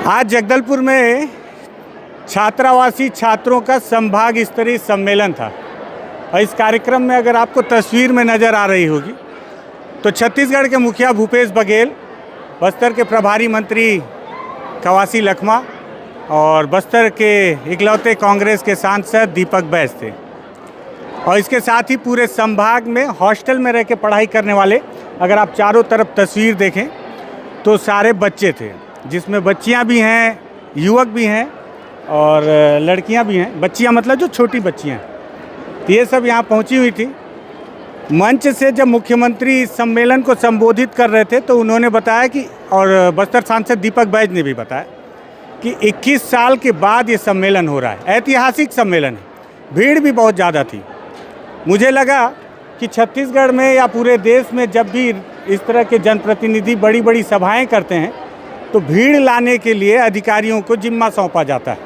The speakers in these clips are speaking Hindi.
आज जगदलपुर में छात्रावासी छात्रों का संभाग स्तरीय सम्मेलन था और इस कार्यक्रम में अगर आपको तस्वीर में नज़र आ रही होगी तो छत्तीसगढ़ के मुखिया भूपेश बघेल, बस्तर के प्रभारी मंत्री कवासी लखमा और बस्तर के इकलौते कांग्रेस के सांसद दीपक बैस थे। और इसके साथ ही पूरे संभाग में हॉस्टल में रह के पढ़ाई करने वाले अगर आप चारों तरफ तस्वीर देखें तो सारे बच्चे थे, जिसमें बच्चियां भी हैं, युवक भी हैं और लड़कियां भी हैं। बच्चियां मतलब जो छोटी बच्चियां, तो ये सब यहाँ पहुंची हुई थी। मंच से जब मुख्यमंत्री इस सम्मेलन को संबोधित कर रहे थे तो उन्होंने बताया कि, और बस्तर सांसद दीपक बैज ने भी बताया कि 21 साल के बाद ये सम्मेलन हो रहा है, ऐतिहासिक सम्मेलन है। भीड़ भी बहुत ज़्यादा थी। मुझे लगा कि छत्तीसगढ़ में या पूरे देश में जब भी इस तरह के जनप्रतिनिधि बड़ी बड़ी सभाएं करते हैं तो भीड़ लाने के लिए अधिकारियों को जिम्मा सौंपा जाता है,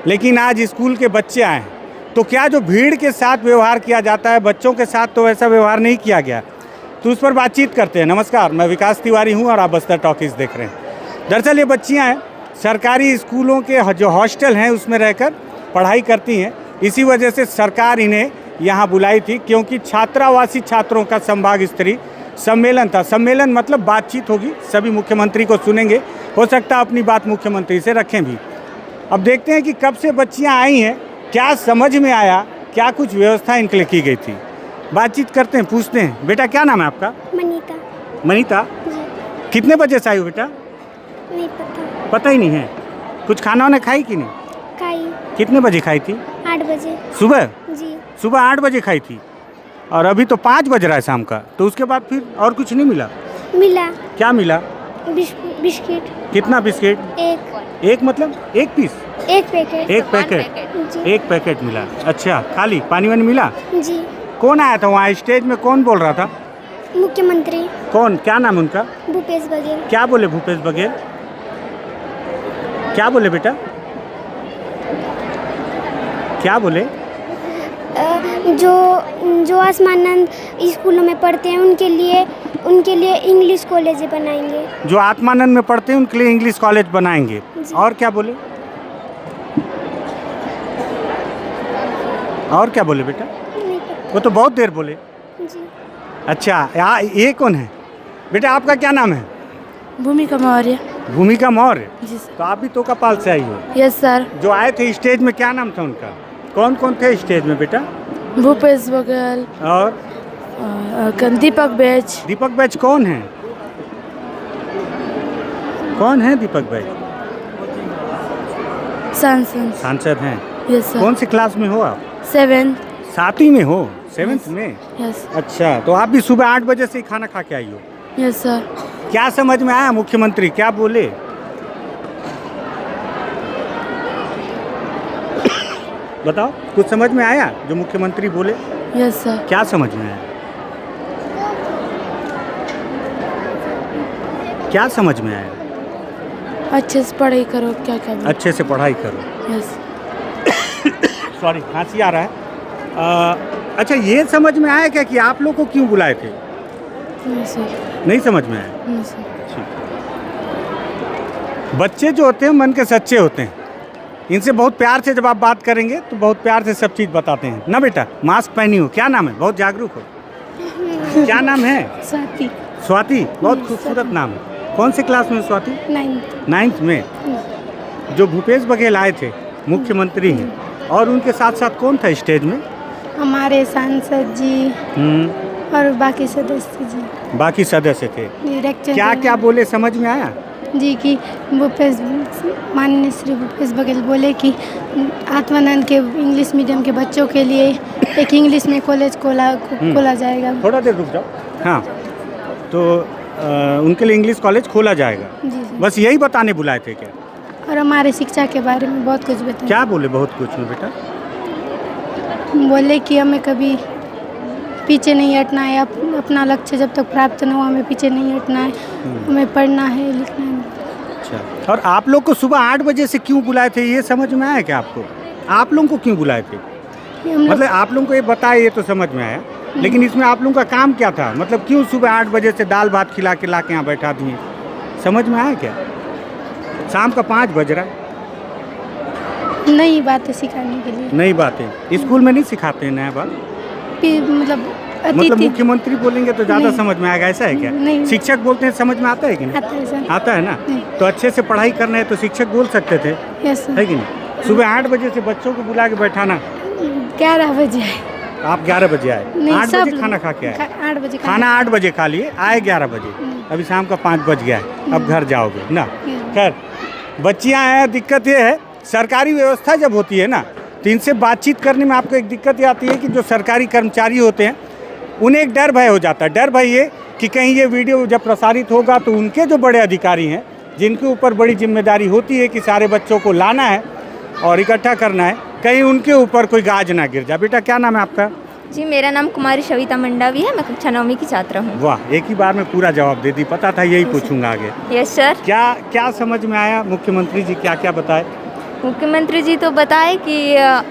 लेकिन आज स्कूल के बच्चे आए हैं तो क्या जो भीड़ के साथ व्यवहार किया जाता है, बच्चों के साथ तो वैसा व्यवहार नहीं किया गया। तो उस पर बातचीत करते हैं। नमस्कार, मैं विकास तिवारी हूं और आप बस्तर टॉकीज देख रहे हैं। दरअसल ये बच्चियां हैं, सरकारी स्कूलों के जो हॉस्टल हैं उसमें रहकर पढ़ाई करती हैं। इसी वजह से सरकार इन्हें यहाँ बुलाई थी, क्योंकि छात्रावासी छात्रों का संभाग स्तरीय सम्मेलन था। सम्मेलन मतलब बातचीत होगी, सभी मुख्यमंत्री को सुनेंगे, हो सकता है अपनी बात मुख्यमंत्री से रखें भी। अब देखते हैं कि कब से बच्चियाँ आई हैं, क्या समझ में आया, क्या कुछ व्यवस्था इनके लिए की गई थी। बातचीत करते हैं, पूछते हैं। बेटा क्या नाम है आपका? मनीता। मनीता जी। कितने बजे से आई हो बेटा? नहीं पता। पता ही नहीं है। कुछ खाना वाना खाई कि नहीं? खाई। कितने बजे खाई थी? 8 बजे। सुबह? जी। सुबह 8 बजे खाई थी और अभी तो 5 बज रहा है शाम का। तो उसके बाद फिर और कुछ नहीं मिला? मिला। क्या मिला? बिस्किट। कितना बिस्किट? एक मतलब एक पीस? एक पैकेट। एक पैकेट? जी। एक पैकेट मिला। अच्छा, खाली पानी वानी मिला? जी। कौन आया था वहाँ स्टेज में, कौन बोल रहा था? मुख्यमंत्री। कौन, क्या नाम उनका? भूपेश बघेल। क्या बोले भूपेश बघेल? क्या बोले बेटा, क्या बोले? जो आसमानंद स्कूलों में पढ़ते हैं उनके लिए इंग्लिश कॉलेज बनाएंगे। जो आत्मानंद में पढ़ते हैं उनके लिए इंग्लिश कॉलेज बनाएंगे। और क्या बोले? और क्या बोले बेटा? नहीं पता। वो तो बहुत देर बोले। जी। अच्छा, ये कौन है बेटा? आपका क्या नाम है? भूमिका मौर्य। भूमिका मौर्य। जी सर। तो आप भी तोकापाल से आई हो? Yes sir. जो आए थे स्टेज में, क्या नाम था उनका? कौन कौन थे स्टेज में बेटा? भूपेश बघेल और दीपक बैज। दीपक बैज कौन है? कौन है दीपक बैज? सांसद हैं। Yes sir. कौन सी क्लास में हो आप? 7th। 7वीं में हो? 7th में? यस। अच्छा, तो आप भी सुबह 8 बजे से ही खाना खा के आई हो? Yes sir. क्या समझ में आया? मुख्यमंत्री क्या बोले? बताओ, कुछ समझ में आया जो मुख्यमंत्री बोले? Yes sir. क्या समझ में आया? क्या समझ में आया? अच्छे से पढ़ाई करो। क्या क्या बोले? अच्छे से पढ़ाई करो। यस। सॉरी, खांसी आ रहा है। अच्छा, ये समझ में आया क्या कि आप लोग को क्यों बुलाए थे? नहीं सर। नहीं समझ में आया। नहीं सर। बच्चे जो होते हैं मन के सच्चे होते हैं। इनसे बहुत प्यार से जब आप बात करेंगे तो बहुत प्यार से सब चीज़ बताते हैं ना। बेटा मास्क पहनी हो, क्या नाम है? बहुत जागरूक हो। क्या नाम है? स्वाति। स्वाति, बहुत खूबसूरत नाम है। कौन सी क्लास में स्वाति? 9th में। जो भूपेश बघेल आए थे, मुख्यमंत्री हैं, और उनके साथ साथ कौन था स्टेज में? हमारे सांसद जी और बाकी सदस्य जी। बाकी सदस्य थे। क्या क्या बोले, समझ में आया? जी कि माननीय श्री भूपेश बघेल बोले कि आत्मानंद के इंग्लिश मीडियम के बच्चों के लिए एक इंग्लिश में कॉलेज खोला जाएगा। थोड़ा देर रुक जाओ। हाँ, तो उनके लिए इंग्लिश कॉलेज खोला जाएगा। जी। बस यही बताने बुलाए थे क्या? और हमारे शिक्षा के बारे में बहुत कुछ बताया। क्या बोले? बहुत कुछ में बेटा। बोले कि हमें कभी पीछे नहीं हटना है, अपना लक्ष्य जब तक प्राप्त न हो हमें पीछे नहीं हटना है, हमें पढ़ना है, लिखना है। अच्छा, और आप लोग को सुबह 8 बजे से क्यों बुलाए थे, ये समझ में आया क्या आपको? आप लोगों को क्यों बुलाए थे? मतलब आप लोगों को ये बताए, ये तो समझ में आया, लेकिन इसमें आप लोगों का काम क्या था? मतलब क्यों सुबह 8 बजे से दाल भात खिला के ला के यहाँ बैठा दिए? समझ में आया क्या? शाम का 5 बज रहा है। नई बातें सिखाने के लिए नई बातें स्कूल में नहीं सिखाते हैं नया बात? मतलब मतलब अतिथि मुख्यमंत्री बोलेंगे तो ज़्यादा नहीं। समझ में आएगा, ऐसा है क्या? नहीं। शिक्षक बोलते हैं समझ में आता है कि नहीं? आता है सर। आता है ना? नहीं। तो अच्छे से पढ़ाई करना है तो शिक्षक बोल सकते थे, यस है सर। कि नहीं? सुबह 8 बजे से बच्चों को बुला के बैठाना, 11 बजे आए। आप 11 बजे आए, नहीं 8 सब बजे खाना खा के आए। 8 बजे खाना 8 बजे खा लिए, आए 11 बजे, अभी शाम का 5 बज गया है, अब घर जाओगे ना? खैर, बच्चियाँ हैं, दिक्कत ये है सरकारी व्यवस्था जब होती है ना तो इनसे बातचीत करने में आपको एक दिक्कत ये आती है कि जो सरकारी कर्मचारी होते हैं उन्हें एक डर भय हो जाता है। डर भय ये कि कहीं ये वीडियो जब प्रसारित होगा तो उनके जो बड़े अधिकारी हैं जिनके ऊपर बड़ी जिम्मेदारी होती है कि सारे बच्चों को लाना है और इकट्ठा करना है, कहीं उनके ऊपर कोई गाज ना गिर जाए। बेटा क्या नाम है आपका? जी, मेरा नाम कुमारी सविता मंडावी है। मैं कक्षा 9वीं की छात्रा हूँ। वाह, एक ही बार में पूरा जवाब दे दी, पता था यही पूछूंगा आगे। Yes sir. क्या क्या समझ में आया? मुख्यमंत्री जी क्या क्या बताए? मुख्यमंत्री जी तो बताए कि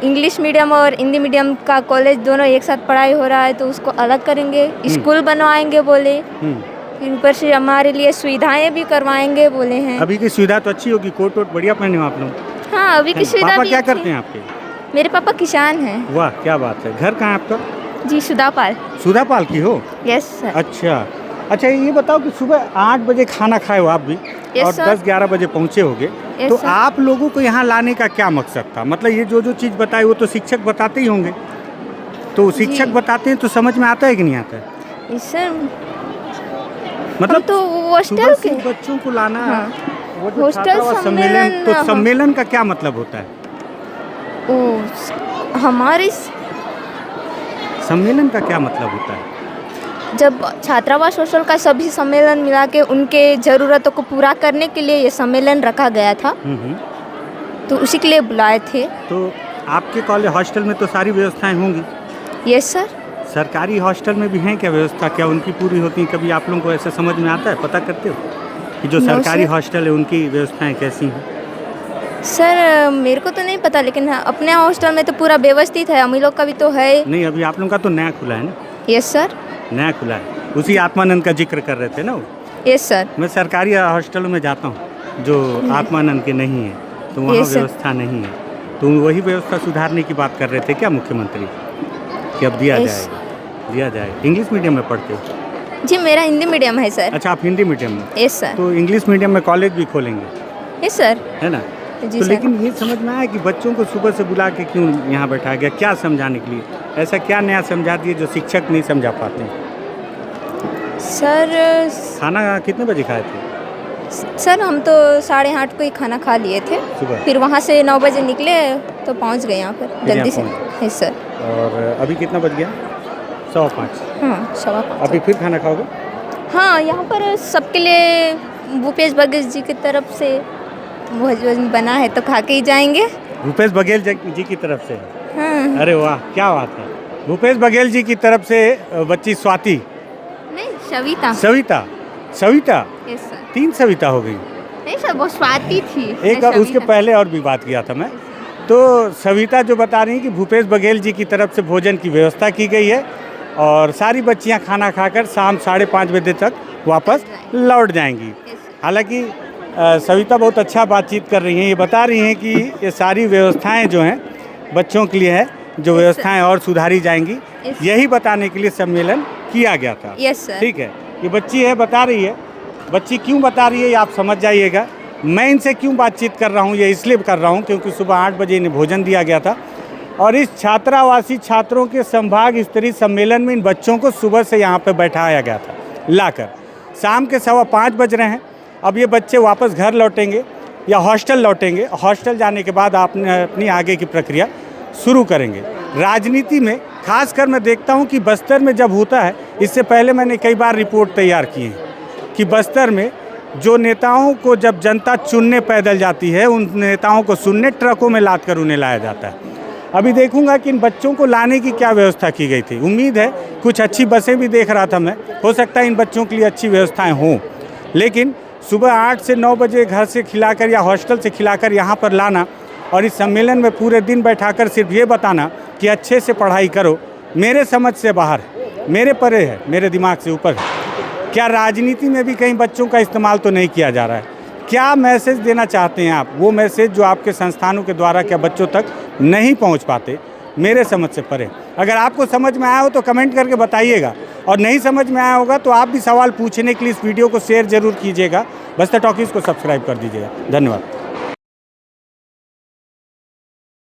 इंग्लिश मीडियम और हिंदी मीडियम का कॉलेज दोनों एक साथ पढ़ाई हो रहा है तो उसको अलग करेंगे, स्कूल बनवाएंगे बोले, फिर ऊपर से हमारे लिए सुविधाएं भी करवाएंगे बोले हैं। अभी की सुविधा तो अच्छी होगी, कोट वोट बढ़िया पहने हो आप लोग? हाँ, अभी की सुविधा पापा भी क्या अच्छी करते हैं है। आपके? मेरे पापा किसान हैं। वाह क्या बात है। घर कहाँ है आपका? जी, सुधापाल। सुधापाल की हो? Yes sir. अच्छा अच्छा, ये बताओ कि सुबह 8 बजे खाना खाए हो आप भी और सर। 10-11 बजे पहुँचे होगे, यस तो सर। आप लोगों को यहाँ लाने का क्या मकसद था? मतलब ये जो जो चीज़ बताई वो तो शिक्षक बताते ही होंगे, तो शिक्षक जी। बताते हैं तो समझ में आता है कि नहीं आता है? Yes sir. मतलब तो सुबह हॉस्टल से के बच्चों को लाना, हाँ। वो जो हॉस्टल छात्रावास सम्मेलन, तो हाँ। सम्मेलन का क्या मतलब होता है? हमारे सम्मेलन का क्या मतलब होता है? जब छात्रावास हॉस्टल का सभी सम्मेलन मिला के उनके ज़रूरतों को पूरा करने के लिए ये सम्मेलन रखा गया था, तो उसी के लिए बुलाए थे। तो आपके कॉलेज हॉस्टल में तो सारी व्यवस्थाएं होंगी? Yes sir. सरकारी हॉस्टल में भी हैं क्या व्यवस्था? क्या उनकी पूरी होती है? कभी आप लोगों को ऐसा समझ में आता है, पता करते हो कि जो No, सरकारी sir. हॉस्टल है उनकी व्यवस्थाएं कैसी हैं? सर मेरे को तो नहीं पता, लेकिन हाँ, अपने हॉस्टल में तो पूरा व्यवस्थित है। हम ही लोग का भी तो है। नहीं, अभी आप लोगों का तो नया खुला है ना? Yes sir. नया खुला है, उसी आत्मानंद का जिक्र कर रहे थे ना वो? Yes sir. मैं सरकारी हॉस्टलों में जाता हूँ जो आत्मानंद के नहीं है, तो वहाँ Yes, sir. व्यवस्था नहीं है, तो वही व्यवस्था सुधारने की बात कर रहे थे क्या मुख्यमंत्री कि अब दिया Yes. जाएगा, दिया जाएगा? इंग्लिश मीडियम में पढ़ते हो? जी, मेरा हिंदी मीडियम है सर। अच्छा, आप हिंदी मीडियम में? Yes sir. तो इंग्लिश मीडियम में कॉलेज भी खोलेंगे, यस सर। है ना? जी तो सर। लेकिन ये समझ में आया कि बच्चों को सुबह से बुला के क्यों यहाँ बैठाया गया? क्या समझाने के लिए? ऐसा क्या नया समझा दिए जो शिक्षक नहीं समझा पाते हैं? सर खाना कितने बजे खाए थे? सर हम तो 8:30 को ही खाना खा लिए थे, सुबह? फिर वहाँ से 9 बजे निकले तो पहुँच गए यहाँ पर फिर जल्दी यहाँ से। Yes sir. और अभी कितना बज गया? 5:15। हाँ, 5:15। अभी फिर खाना खाओगे? हाँ, यहाँ पर सबके लिए भूपेश बघेल जी की तरफ से भोजन बना है तो खा के ही जाएंगे। भूपेश बघेल जी की तरफ से? हाँ। अरे वाह क्या बात है। भूपेश बघेल जी की तरफ से बच्ची स्वाति, नहीं, सविता। Savita, Savita, yes sir. 3 सविता हो गई। नहीं सर, वो स्वाति थी। एक मैं उसके सविता। पहले और भी बात किया था मैं। तो सविता जो बता रही हैं कि भूपेश बघेल जी की तरफ से भोजन की व्यवस्था की गई है और सारी बच्चियां खाना खाकर शाम 5:30 बजे तक वापस लौट जाएंगी। Yes sir. हालांकि सविता बहुत अच्छा बातचीत कर रही हैं, ये बता रही हैं कि ये सारी व्यवस्थाएं जो हैं बच्चों के लिए है, जो व्यवस्थाएं और सुधारी जाएंगी, यही बताने के लिए सम्मेलन किया गया था। Yes sir. ठीक है, ये बच्ची है बता रही है, बच्ची क्यों बता रही है ये आप समझ जाइएगा। मैं इनसे क्यों बातचीत कर रहा हूँ, ये इसलिए कर रहा हूँ क्योंकि सुबह 8 बजे इन्हें भोजन दिया गया था और इस छात्रावासी छात्रों के संभाग स्तरीय सम्मेलन में इन बच्चों को सुबह से यहाँ पर बैठाया गया था लाकर। शाम के 5:15 बज रहे हैं, अब ये बच्चे वापस घर लौटेंगे या हॉस्टल लौटेंगे। हॉस्टल जाने के बाद आपने अपनी आगे की प्रक्रिया शुरू करेंगे। राजनीति में खासकर मैं देखता हूँ कि बस्तर में जब होता है, इससे पहले मैंने कई बार रिपोर्ट तैयार की है कि बस्तर में जो नेताओं को जब जनता चुनने पैदल जाती है, उन नेताओं को सुनने ट्रकों में लाद कर उन्हें लाया जाता है। अभी देखूंगा कि इन बच्चों को लाने की क्या व्यवस्था की गई थी। उम्मीद है कुछ अच्छी बसें भी देख रहा था मैं, हो सकता है इन बच्चों के लिए अच्छी व्यवस्थाएं हों, लेकिन सुबह 8 से 9 बजे घर से खिलाकर या हॉस्टल से खिलाकर यहाँ पर लाना और इस सम्मेलन में पूरे दिन बैठाकर सिर्फ ये बताना कि अच्छे से पढ़ाई करो, मेरे समझ से बाहर है, मेरे परे है, मेरे दिमाग से ऊपर है। क्या राजनीति में भी कहीं बच्चों का इस्तेमाल तो नहीं किया जा रहा है? क्या मैसेज देना चाहते हैं आप, वो मैसेज जो आपके संस्थानों के द्वारा क्या बच्चों तक नहीं पहुंच पाते, मेरे समझ से परे। अगर आपको समझ में आया हो तो कमेंट करके बताइएगा, और नहीं समझ में आया होगा तो आप भी सवाल पूछने के लिए इस वीडियो को शेयर जरूर कीजिएगा। बस्तर टॉकीज़ को सब्सक्राइब कर दीजिएगा। धन्यवाद।